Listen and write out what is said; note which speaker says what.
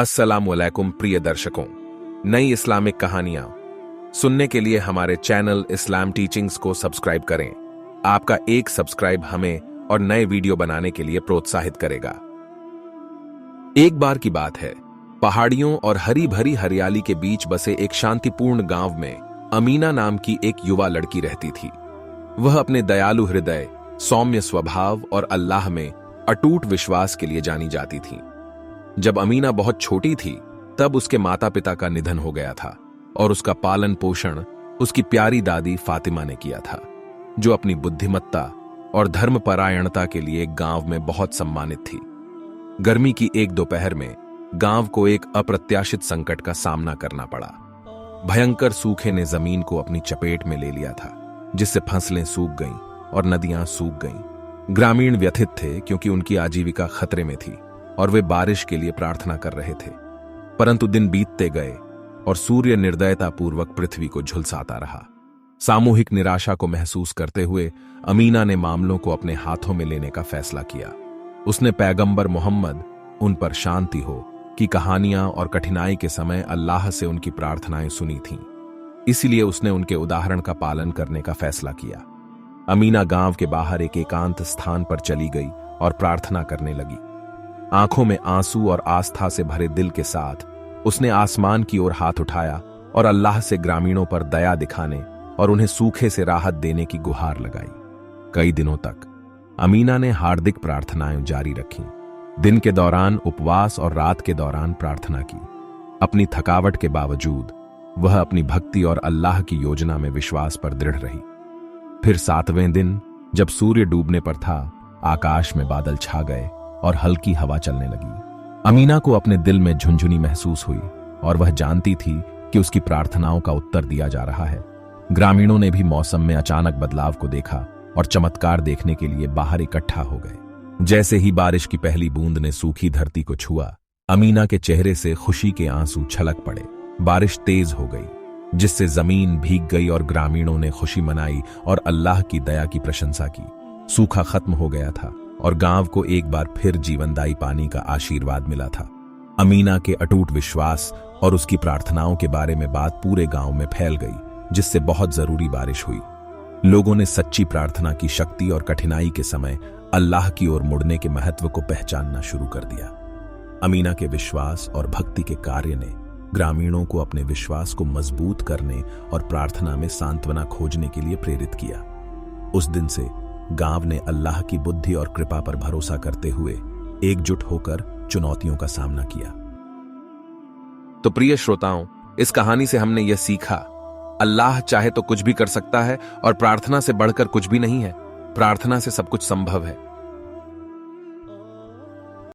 Speaker 1: अस्सलामुअलैकुम प्रिय दर्शकों, नई इस्लामिक कहानियां सुनने के लिए हमारे चैनल इस्लाम टीचिंग्स को सब्सक्राइब करें। आपका एक सब्सक्राइब हमें और नए वीडियो बनाने के लिए प्रोत्साहित करेगा। एक बार की बात है, पहाड़ियों और हरी भरी हरियाली के बीच बसे एक शांतिपूर्ण गांव में अमीना नाम की एक युवा लड़की रहती थी। वह अपने दयालु हृदय, सौम्य स्वभाव और अल्लाह में अटूट विश्वास के लिए जानी जाती थी। जब अमीना बहुत छोटी थी तब उसके माता पिता का निधन हो गया था और उसका पालन पोषण उसकी प्यारी दादी फातिमा ने किया था, जो अपनी बुद्धिमत्ता और धर्मपरायणता के लिए गांव में बहुत सम्मानित थी। गर्मी की एक दोपहर में गांव को एक अप्रत्याशित संकट का सामना करना पड़ा। भयंकर सूखे ने जमीन को अपनी चपेट में ले लिया था, जिससे फसलें सूख गईं और नदियां सूख गईं। ग्रामीण व्यथित थे क्योंकि उनकी आजीविका खतरे में थी और वे बारिश के लिए प्रार्थना कर रहे थे। परंतु दिन बीतते गए और सूर्य निर्दयतापूर्वक पृथ्वी को झुलसाता रहा। सामूहिक निराशा को महसूस करते हुए अमीना ने मामलों को अपने हाथों में लेने का फैसला किया। उसने पैगंबर मोहम्मद उन पर शांति हो की कहानियां और कठिनाई के समय अल्लाह से उनकी प्रार्थनाएं सुनी थीं। इसलिए उसने उनके उदाहरण का पालन करने का फैसला किया। अमीना गांव के बाहर एक एकांत स्थान पर चली गई और प्रार्थना करने लगी। आंखों में आंसू और आस्था से भरे दिल के साथ उसने आसमान की ओर हाथ उठाया और अल्लाह से ग्रामीणों पर दया दिखाने और उन्हें सूखे से राहत देने की गुहार लगाई। कई दिनों तक अमीना ने हार्दिक प्रार्थनाएं जारी रखीं। दिन के दौरान उपवास और रात के दौरान प्रार्थना की। अपनी थकावट के बावजूद वह अपनी भक्ति और अल्लाह की योजना में विश्वास पर दृढ़ रही। फिर 7वें दिन जब सूर्य डूबने पर था, आकाश में बादल छा गए और हल्की हवा चलने लगी। अमीना को अपने दिल में झुंझुनी महसूस हुई और वह जानती थी कि उसकी प्रार्थनाओं का उत्तर दिया जा रहा है। ग्रामीणों ने भी मौसम में अचानक बदलाव को देखा और चमत्कार देखने के लिए बाहर इकट्ठा हो गए। जैसे ही बारिश की पहली बूंद ने सूखी धरती को छुआ, अमीना के चेहरे से खुशी के आंसू छलक पड़े। बारिश तेज हो गई, जिससे जमीन भीग गई और ग्रामीणों ने खुशी मनाई और अल्लाह की दया की प्रशंसा की। सूखा खत्म हो गया था और गांव को एक बार फिर जीवनदायी पानी का आशीर्वाद मिला था। अमीना के अटूट विश्वास और उसकी प्रार्थनाओं के बारे में बात पूरे गांव में फैल गई, जिससे बहुत जरूरी बारिश हुई। लोगों ने सच्ची प्रार्थना की शक्ति और कठिनाई के समय अल्लाह की ओर मुड़ने के महत्व को पहचानना शुरू कर दिया। अमीना के विश्वास और भक्ति के कार्य ने ग्रामीणों को अपने विश्वास को मजबूत करने और प्रार्थना में सांत्वना खोजने के लिए प्रेरित किया। उस दिन से गांव ने अल्लाह की बुद्धि और कृपा पर भरोसा करते हुए एकजुट होकर चुनौतियों का सामना किया। तो प्रिय श्रोताओं, इस कहानी से हमने यह सीखा, अल्लाह चाहे तो कुछ भी कर सकता है और प्रार्थना से बढ़कर कुछ भी नहीं है। प्रार्थना से सब कुछ संभव है।